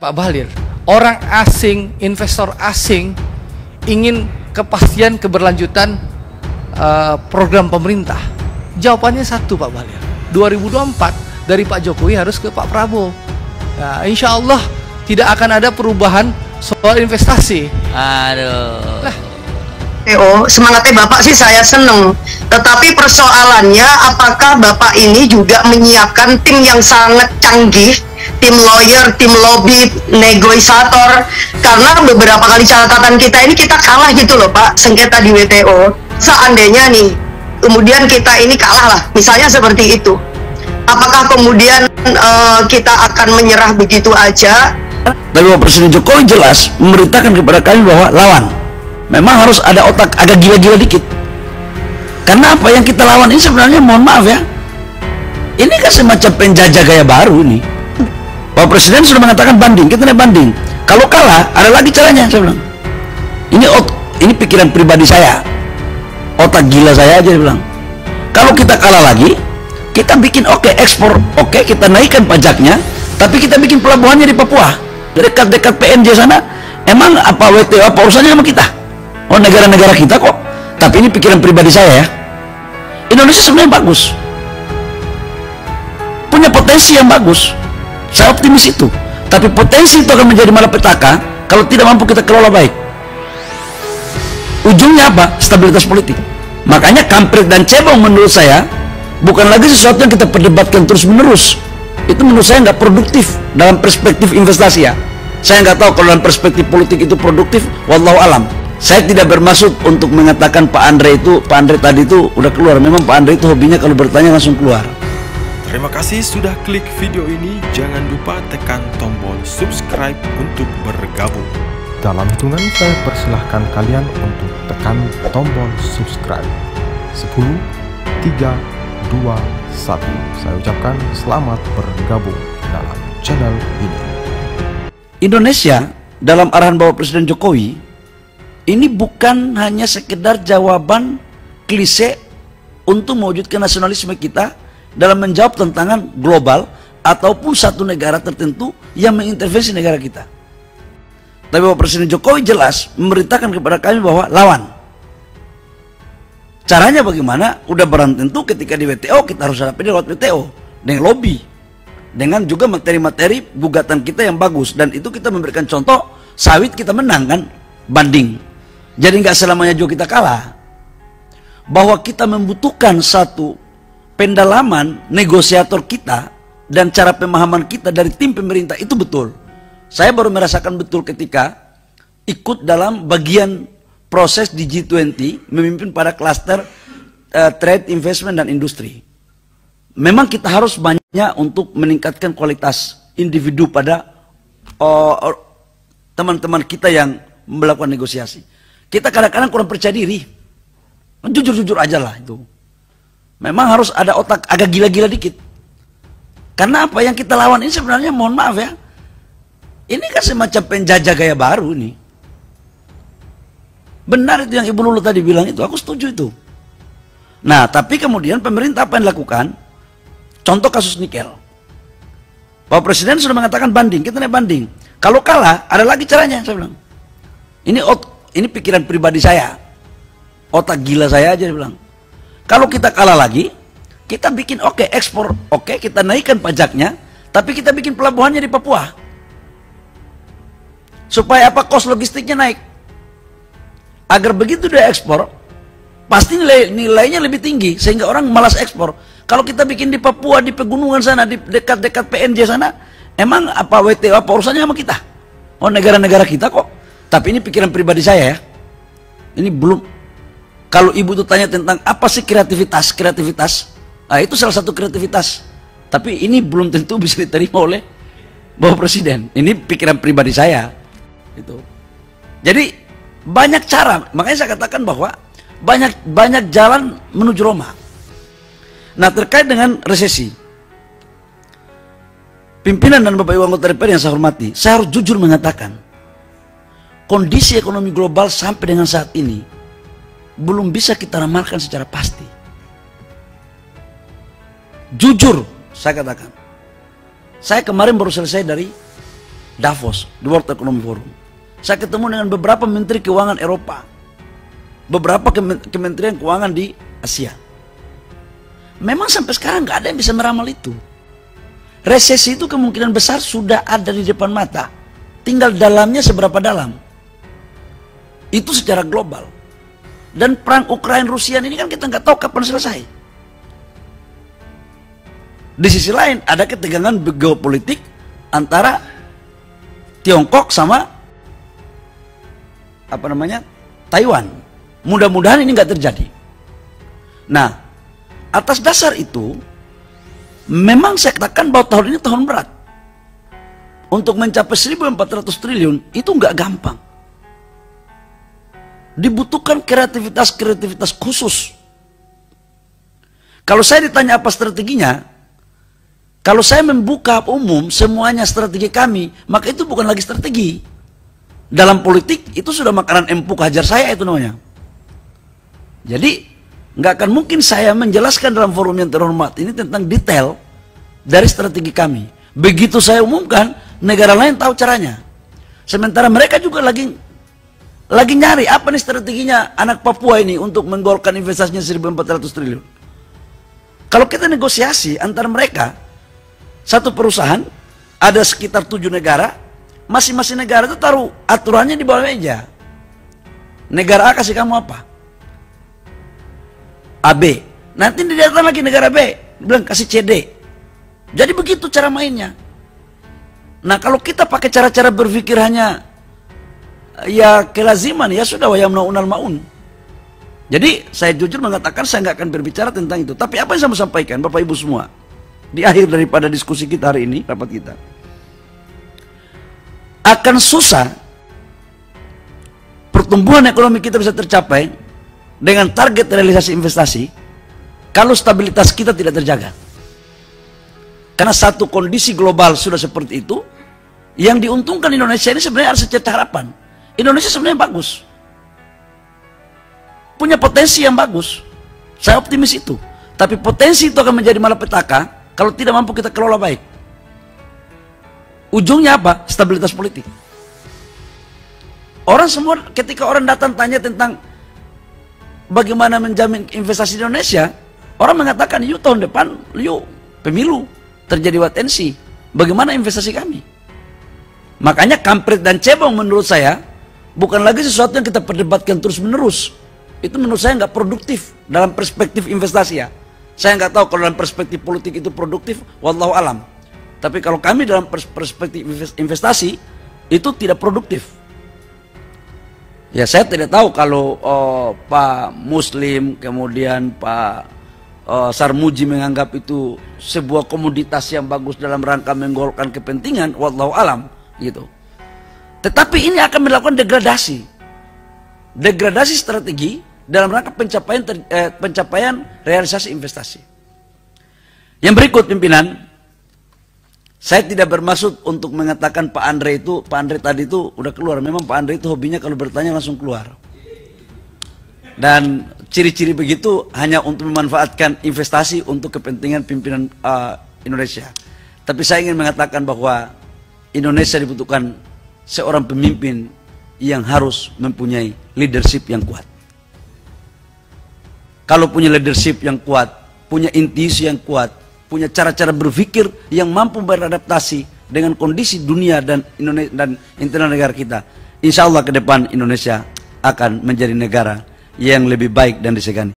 Pak Bahlil, orang asing, investor asing ingin kepastian keberlanjutan program pemerintah. Jawabannya satu Pak Bahlil, 2024 dari Pak Jokowi harus ke Pak Prabowo. Nah, insya Allah tidak akan ada perubahan soal investasi. Aduh. Nah, semangatnya Bapak sih saya seneng. Tetapi persoalannya apakah Bapak ini juga menyiapkan tim yang sangat canggih, tim lawyer, tim lobby, negosiator? Karena beberapa kali catatan kita ini kita kalah gitu loh Pak, sengketa di WTO. Seandainya nih, kemudian kita ini kalah lah, misalnya seperti itu. Apakah kemudian kita akan menyerah begitu aja? Dari Bapak Presiden Jokowi jelas memerintahkan kepada kami bahwa lawan. Memang harus ada otak agak gila-gila dikit. Karena apa yang kita lawan ini sebenarnya, mohon maaf ya, ini kan semacam penjajah gaya baru ini. Bapak Presiden sudah mengatakan banding, kita naik banding. Kalau kalah, ada lagi caranya, saya bilang. Ini pikiran pribadi saya, otak gila saya aja, dia bilang. Kalau kita kalah lagi, kita bikin ekspor, kita naikkan pajaknya, tapi kita bikin pelabuhannya di Papua, dekat-dekat PNJ sana. Emang apa WTO apa urusannya sama kita? Oh, negara-negara kita kok. Tapi ini pikiran pribadi saya ya. Indonesia sebenarnya bagus, punya potensi yang bagus. Saya optimis itu. Tapi potensi itu akan menjadi malapetaka kalau tidak mampu kita kelola baik. Ujungnya apa? Stabilitas politik. Makanya kampret dan cebong menurut saya bukan lagi sesuatu yang kita perdebatkan terus menerus. Itu menurut saya nggak produktif dalam perspektif investasi ya. Saya nggak tahu kalau dalam perspektif politik itu produktif, wallahu alam. Saya tidak bermaksud untuk mengatakan Pak Andre tadi itu udah keluar. Memang Pak Andre itu hobinya kalau bertanya langsung keluar. Terima kasih sudah klik video ini. Jangan lupa tekan tombol subscribe untuk bergabung. Dalam hitungan saya persilahkan kalian untuk tekan tombol subscribe. 10, 3, 2, 1. Saya ucapkan selamat bergabung dalam channel ini. Indonesia dalam arahan Bapak Presiden Jokowi ini bukan hanya sekedar jawaban klise untuk mewujudkan nasionalisme kita dalam menjawab tantangan global ataupun satu negara tertentu yang mengintervensi negara kita. Tapi Bapak Presiden Jokowi jelas memerintahkan kepada kami bahwa lawan. Caranya bagaimana? Udah barang tentu ketika di WTO kita harus hadapi lewat WTO dengan lobby, dengan juga materi-materi gugatan kita yang bagus. Dan itu kita memberikan contoh, sawit kita menang kan, banding. Jadi nggak selamanya juga kita kalah. Bahwa kita membutuhkan satu pendalaman negosiator kita dan cara pemahaman kita dari tim pemerintah itu betul. Saya baru merasakan betul ketika ikut dalam bagian proses di G20 memimpin pada klaster trade, investment, dan industri. Memang kita harus banyak untuk meningkatkan kualitas individu pada teman-teman kita yang melakukan negosiasi. Kita kadang-kadang kurang percaya diri. Jujur-jujur aja lah itu. Memang harus ada otak agak gila-gila dikit. Karena apa yang kita lawan ini sebenarnya, mohon maaf ya, ini kan semacam penjajah gaya baru ini. Benar itu yang Ibu Lulu tadi bilang itu, aku setuju itu. Nah, tapi kemudian pemerintah apa yang dilakukan? Contoh kasus nikel. Bapak Presiden sudah mengatakan banding, kita naik banding. Kalau kalah, ada lagi caranya, saya bilang. Ini pikiran pribadi saya, otak gila saya aja, dia bilang. Kalau kita kalah lagi, kita bikin ekspor, kita naikkan pajaknya, tapi kita bikin pelabuhannya di Papua. Supaya apa? Kos logistiknya naik. Agar begitu dia ekspor, pasti nilainya lebih tinggi, sehingga orang malas ekspor. Kalau kita bikin di Papua, di pegunungan sana, di dekat-dekat PNJ sana, emang apa WTO apa urusannya sama kita? Oh, negara-negara kita kok. Tapi ini pikiran pribadi saya ya. Ini belum, kalau Ibu tuh tanya tentang apa sih kreativitas, nah itu salah satu kreativitas. Tapi ini belum tentu bisa diterima oleh Bapak Presiden. Ini pikiran pribadi saya. Gitu. Jadi banyak cara, makanya saya katakan bahwa banyak jalan menuju Roma. Nah, terkait dengan resesi, pimpinan dan Bapak Ibu anggota DPR yang saya hormati, saya harus jujur mengatakan, kondisi ekonomi global sampai dengan saat ini belum bisa kita ramalkan secara pasti. Jujur saya katakan, saya kemarin baru selesai dari Davos, di World Economic Forum. Saya ketemu dengan beberapa menteri keuangan Eropa, beberapa kementerian keuangan di Asia. Memang sampai sekarang nggak ada yang bisa meramal itu. Resesi itu kemungkinan besar sudah ada di depan mata. Tinggal dalamnya seberapa dalam. Itu secara global. Dan perang Ukraina-Rusia ini kan kita nggak tahu kapan selesai. Di sisi lain ada ketegangan geopolitik antara Tiongkok sama Taiwan. Mudah-mudahan ini nggak terjadi. Nah, atas dasar itu, memang saya katakan bahwa tahun ini tahun berat. Untuk mencapai 1.400 triliun itu nggak gampang. Dibutuhkan kreativitas khusus. Kalau saya ditanya apa strateginya, kalau saya membuka umum semuanya strategi kami, maka itu bukan lagi strategi. Dalam politik itu sudah makanan empuk hajar saya itu namanya. Jadi nggak akan mungkin saya menjelaskan dalam forum yang terhormat ini tentang detail dari strategi kami. Begitu saya umumkan, negara lain tahu caranya. Sementara mereka juga lagi nyari apa nih strateginya anak Papua ini untuk menggolkan investasinya 1.400 triliun. Kalau kita negosiasi antara mereka, satu perusahaan ada sekitar 7 negara, masing-masing negara itu taruh aturannya di bawah meja. Negara A kasih kamu apa? AB. Nanti didatang lagi negara B, bilang kasih CD. Jadi begitu cara mainnya. Nah, kalau kita pakai cara-cara berpikir hanya ya kelaziman, ya sudah wa yamnaunal maun. Jadi saya jujur mengatakan saya nggak akan berbicara tentang itu. Tapi apa yang saya mau sampaikan Bapak Ibu semua di akhir daripada diskusi kita hari ini, rapat kita, akan susah pertumbuhan ekonomi kita bisa tercapai dengan target realisasi investasi kalau stabilitas kita tidak terjaga. Karena satu kondisi global sudah seperti itu, yang diuntungkan Indonesia ini sebenarnya harus secerca harapan. Indonesia sebenarnya bagus, punya potensi yang bagus, saya optimis itu. Tapi potensi itu akan menjadi malapetaka kalau tidak mampu kita kelola baik. Ujungnya apa? Stabilitas politik. Orang semua ketika orang datang tanya tentang bagaimana menjamin investasi di Indonesia, orang mengatakan yuk tahun depan, yuk pemilu, terjadi watensi, bagaimana investasi kami? Makanya kampret dan cebong menurut saya bukan lagi sesuatu yang kita perdebatkan terus menerus. Itu menurut saya nggak produktif dalam perspektif investasi ya. Saya nggak tahu kalau dalam perspektif politik itu produktif, wallahu alam. Tapi kalau kami dalam perspektif investasi itu tidak produktif. Ya saya tidak tahu kalau Pak Muslim kemudian Pak Sarmuji menganggap itu sebuah komoditas yang bagus dalam rangka menggolkan kepentingan, wallahu alam gitu. Tetapi ini akan melakukan degradasi strategi dalam rangka pencapaian realisasi investasi. Yang berikut pimpinan, saya tidak bermaksud untuk mengatakan Pak Andre tadi itu udah keluar. Memang Pak Andre itu hobinya kalau bertanya langsung keluar. Dan ciri-ciri begitu hanya untuk memanfaatkan investasi untuk kepentingan pimpinan Indonesia. Tapi saya ingin mengatakan bahwa Indonesia dibutuhkan seorang pemimpin yang harus mempunyai leadership yang kuat. Kalau punya leadership yang kuat, punya intuisi yang kuat, punya cara-cara berpikir yang mampu beradaptasi dengan kondisi dunia dan internal negara kita, insya Allah ke depan Indonesia akan menjadi negara yang lebih baik dan disegani.